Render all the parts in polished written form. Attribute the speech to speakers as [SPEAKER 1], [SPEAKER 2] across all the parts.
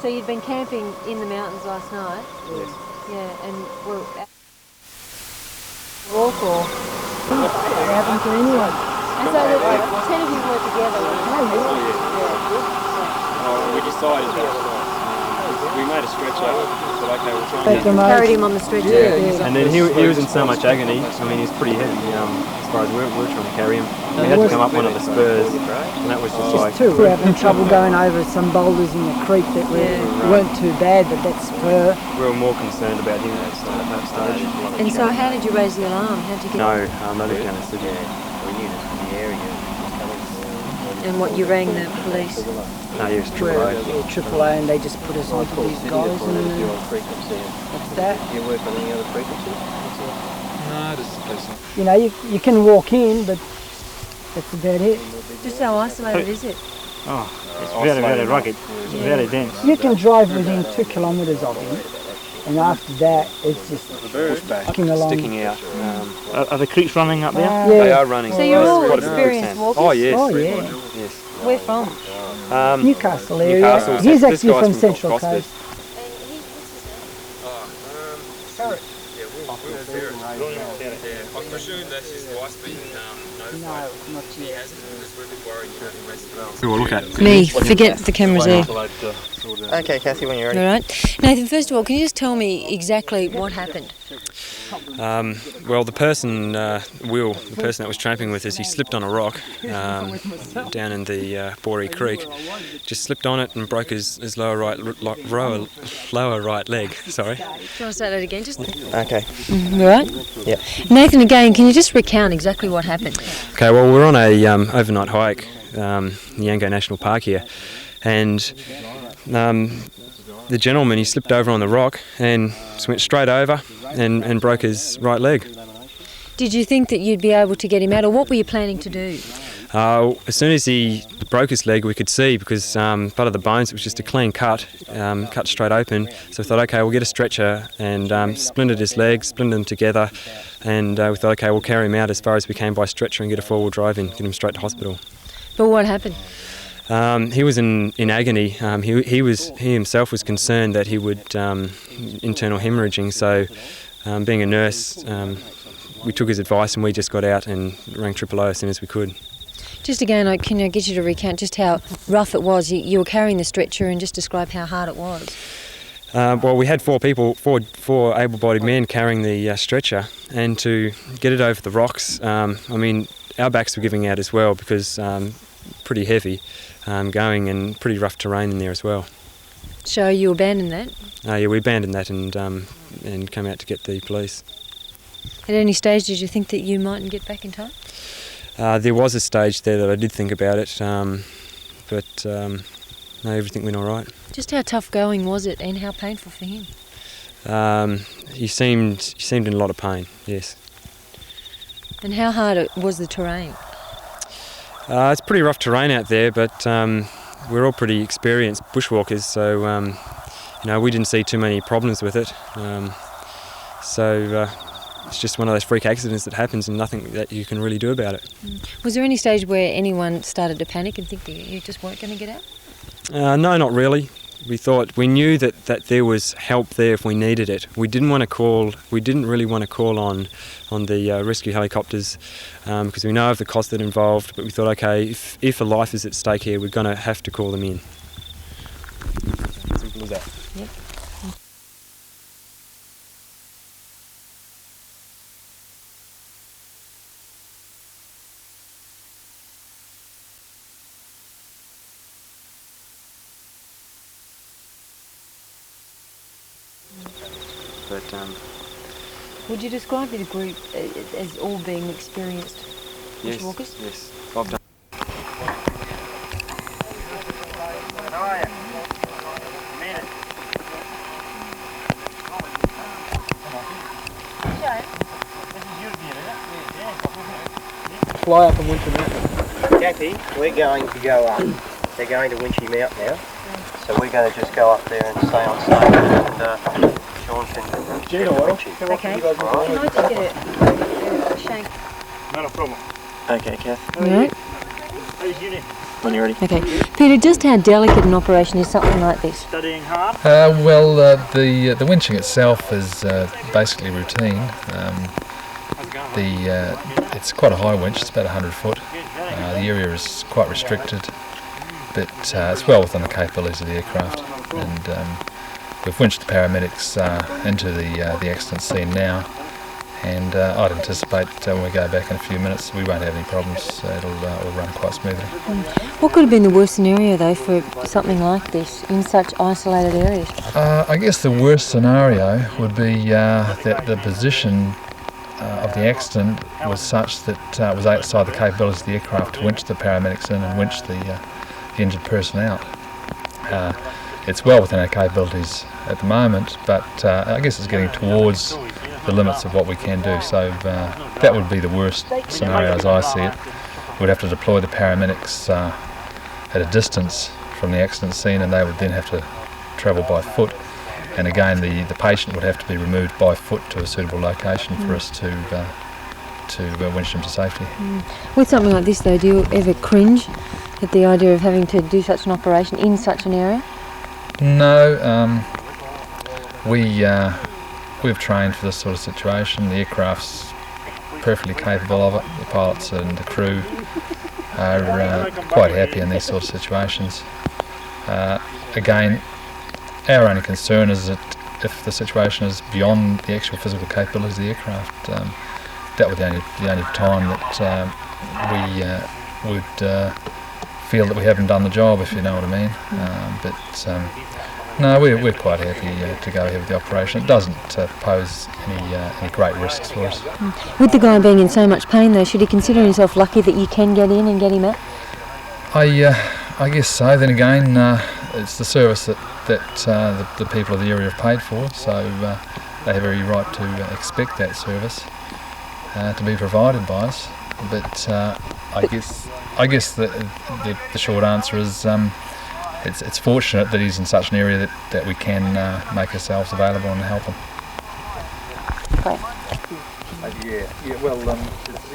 [SPEAKER 1] So you'd been camping in the mountains last night?
[SPEAKER 2] Yes.
[SPEAKER 1] Yeah, and we're walk or?
[SPEAKER 3] It happened to anyone.
[SPEAKER 1] And so the 10 of you were together?
[SPEAKER 2] We decided that we made a stretcher, but okay, we'll try and
[SPEAKER 1] Carried him on the stretcher?
[SPEAKER 2] yeah. And then he was in so much agony. I mean, he was pretty heavy as far as we were trying to carry him. We had to come up one of the spurs, and that was just like...
[SPEAKER 3] We were having trouble going over some boulders in the creek that weren't too bad, but that spur...
[SPEAKER 2] We were more concerned about him at that stage.
[SPEAKER 1] And so how did you raise the alarm? How did you get...
[SPEAKER 2] No, I lived down in Sydney.
[SPEAKER 4] We knew the area.
[SPEAKER 1] And what, you rang the police?
[SPEAKER 2] No, he was
[SPEAKER 3] AAA. AAA, and they just put us onto these guys, and that's that.
[SPEAKER 4] You work on any other frequency?
[SPEAKER 5] No, just
[SPEAKER 3] You know, you can walk in, but that's about it.
[SPEAKER 1] Just how isolated is it?
[SPEAKER 6] Oh, it's very, very rugged. It's very dense.
[SPEAKER 3] You can drive within 2 kilometres of him, and after that, it's just sticking along.
[SPEAKER 2] Sticking out.
[SPEAKER 6] Are the creeks running up there?
[SPEAKER 3] Yeah.
[SPEAKER 2] They are running.
[SPEAKER 1] So you're all
[SPEAKER 2] Quite a
[SPEAKER 1] experienced
[SPEAKER 2] extent.
[SPEAKER 1] walkers?
[SPEAKER 2] Oh, yes.
[SPEAKER 3] Oh, yeah.
[SPEAKER 2] Yes.
[SPEAKER 1] Where from?
[SPEAKER 3] Newcastle area.
[SPEAKER 2] Newcastle.
[SPEAKER 3] He's
[SPEAKER 2] This
[SPEAKER 3] actually
[SPEAKER 2] guy's
[SPEAKER 3] from
[SPEAKER 2] from
[SPEAKER 3] Central
[SPEAKER 2] Gosford.
[SPEAKER 3] Coast.
[SPEAKER 5] I presume that's his wife's been
[SPEAKER 3] No, not yet.
[SPEAKER 5] because we're a bit worried you haven't raised the
[SPEAKER 2] Who will look at?
[SPEAKER 1] Me, forget the cameras there.
[SPEAKER 4] Okay, Kathy, when you're ready.
[SPEAKER 1] All right. Nathan, first of all, can you just tell me exactly what happened?
[SPEAKER 2] Well, the person, Will, the person that was tramping with us, he slipped on a rock down in the Boree Creek. Just slipped on it and broke his lower right leg. Sorry.
[SPEAKER 1] Do you want to say that again? Just
[SPEAKER 4] Okay.
[SPEAKER 1] all right.
[SPEAKER 4] Yeah.
[SPEAKER 1] Nathan, again, can you just recount exactly what happened?
[SPEAKER 2] Okay, well, we're on a overnight hike, the Yango National Park here, and the gentleman, he slipped over on the rock and just went straight over and broke his right leg.
[SPEAKER 1] Did you think that you'd be able to get him out, or what were you planning to do?
[SPEAKER 2] As soon as he broke his leg, we could see, because part of the bones, it was just a clean cut, cut straight open. So we thought, okay, we'll get a stretcher, and splintered his legs, splintered them together, and we thought, okay, we'll carry him out as far as we can by stretcher and get a four-wheel drive in, get him straight to hospital.
[SPEAKER 1] But what happened?
[SPEAKER 2] He was in agony. He himself was concerned that he would internal hemorrhaging. So, being a nurse, we took his advice and we just got out and rang AAA as soon as we could.
[SPEAKER 1] Just again, can I get you to recount just how rough it was? You were carrying the stretcher, and just describe how hard it was.
[SPEAKER 2] Well, we had four able-bodied men carrying the stretcher, and to get it over the rocks, I mean, our backs were giving out as well, because pretty heavy going, and pretty rough terrain in there as well.
[SPEAKER 1] So you abandoned that?
[SPEAKER 2] Yeah, we abandoned that and came out to get the police.
[SPEAKER 1] At any stage did you think that you mightn't get back in time?
[SPEAKER 2] There was a stage there that I did think about it, but no, everything went all right.
[SPEAKER 1] Just how tough going was it, and how painful for him?
[SPEAKER 2] He seemed in a lot of pain, yes.
[SPEAKER 1] And how hard was the terrain?
[SPEAKER 2] It's pretty rough terrain out there, but we're all pretty experienced bushwalkers, so we didn't see too many problems with it. So it's just one of those freak accidents that happens, and nothing that you can really do about it.
[SPEAKER 1] Was there any stage where anyone started to panic and think that you just weren't going to get out?
[SPEAKER 2] No, not really. We knew that there was help there if we needed it. We didn't really want to call on the rescue helicopters because we know of the cost that involved, but we thought, okay, if a life is at stake here, we're going to have to call them in. Simple as that.
[SPEAKER 1] Yep.
[SPEAKER 2] But
[SPEAKER 1] would you describe the group as all being experienced bushwalkers?
[SPEAKER 2] Yes. I've done.
[SPEAKER 6] Fly up and winch him out.
[SPEAKER 4] Kathy, we're going to go up. They're going to winch him out now. So we're going to just go up there and stay on stage, and Sean can get a winch him.
[SPEAKER 1] Okay. Can I just get a shank?
[SPEAKER 6] Not a problem.
[SPEAKER 4] Okay, Kath.
[SPEAKER 1] All right.
[SPEAKER 7] When you're ready.
[SPEAKER 1] Okay. Peter, just how delicate an operation is something like this?
[SPEAKER 8] Well, the winching itself is basically routine. It's quite a high winch, it's about 100 foot. The area is quite restricted, but it's well within the capabilities of the aircraft. And we've winched the paramedics into the accident scene now, and I'd anticipate when we go back in a few minutes we won't have any problems. It'll run quite smoothly.
[SPEAKER 1] What could have been the worst scenario though for something like this in such isolated areas?
[SPEAKER 8] I guess the worst scenario would be that the position of the accident was such that it was outside the capabilities of the aircraft to winch the paramedics in and winch the injured person out. It's well within our capabilities at the moment, but I guess it's getting towards the limits of what we can do. So that would be the worst scenario as I see it. We'd have to deploy the paramedics at a distance from the accident scene, and they would then have to travel by foot. And again, the patient would have to be removed by foot to a suitable location for us to winch them to safety.
[SPEAKER 1] With something like this though, do you ever cringe at the idea of having to do such an operation in such an area?
[SPEAKER 8] No, we've trained for this sort of situation. The aircraft's perfectly capable of it. The pilots and the crew are quite happy in these sort of situations. Again, our only concern is that if the situation is beyond the actual physical capabilities of the aircraft, that would be the only time that we would feel that we haven't done the job, if you know what I mean. No, we're quite happy to go ahead with the operation. It doesn't pose any great risks for us.
[SPEAKER 1] With the guy being in so much pain though, should he consider himself lucky that you can get in and get him out?
[SPEAKER 8] I guess so. Then again, it's the service that the people of the area have paid for, so they have every right to expect that service to be provided by us. But I guess the short answer is it's fortunate that he's in such an area that we can make ourselves available and help him. Well, it's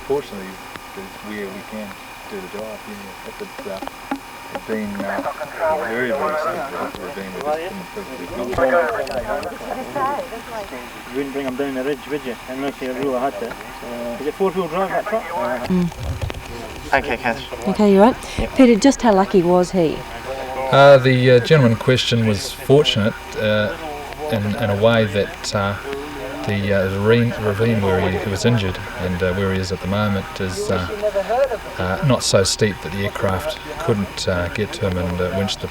[SPEAKER 8] fortunately it's where we can do the job. If it's been very, very simple, we've been with
[SPEAKER 7] You wouldn't bring them down the ridge, would you? Unless you really had to. Is it four-wheel drive, that truck? Okay, Cath.
[SPEAKER 1] Okay, you're right. Yep. Peter, just how lucky was he?
[SPEAKER 8] The gentleman in question was fortunate in a way that the ravine where he was injured and where he is at the moment is not so steep that the aircraft couldn't get to him and winch the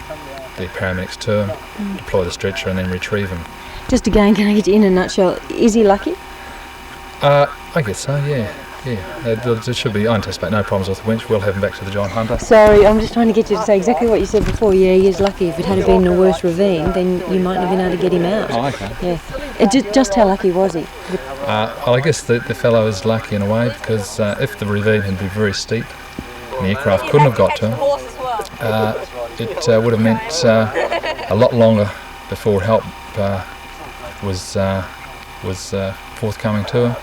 [SPEAKER 8] paramedics to him, deploy the stretcher and then retrieve him.
[SPEAKER 1] Just again, can I get you in a nutshell, is he lucky?
[SPEAKER 8] I guess so, yeah. There should be, I anticipate no problems with the winch. We'll have him back to the Giant Hunter.
[SPEAKER 1] Sorry, I'm just trying to get you to say exactly what you said before. Yeah, he is lucky. If it had been a worse ravine, then you mightn't have been able to get him out.
[SPEAKER 8] Oh, okay.
[SPEAKER 1] Yeah. Just how lucky was he?
[SPEAKER 8] Well, I guess the fellow is lucky in a way because if the ravine had been very steep and the aircraft couldn't have got to him, it would have meant a lot longer before help was forthcoming to him,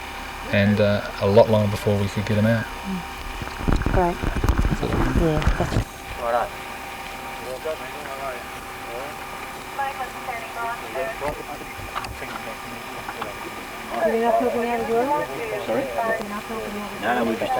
[SPEAKER 8] and a lot longer before we could get him out.
[SPEAKER 1] Right. Yeah, that's
[SPEAKER 4] Right.
[SPEAKER 1] Are you not helping out as well?
[SPEAKER 7] Sorry? No, we just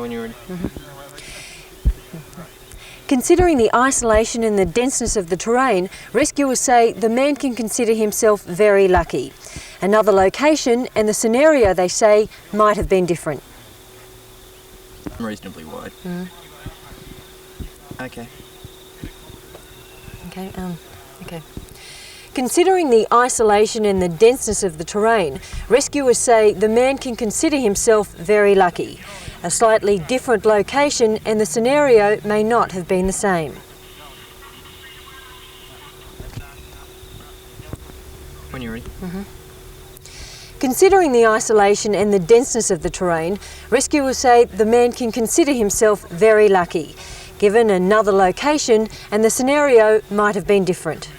[SPEAKER 6] when you're ready.
[SPEAKER 1] Considering the isolation and the denseness of the terrain, rescuers say the man can consider himself very lucky. Another location and the scenario, they say, might have been different.
[SPEAKER 6] Reasonably wide. Okay.
[SPEAKER 1] Okay. Considering the isolation and the denseness of the terrain, rescuers say the man can consider himself very lucky. A slightly different location and the scenario may not have been the same.
[SPEAKER 6] When you're ready.
[SPEAKER 1] Considering the isolation and the denseness of the terrain, rescuers say the man can consider himself very lucky. Given another location and the scenario might have been different.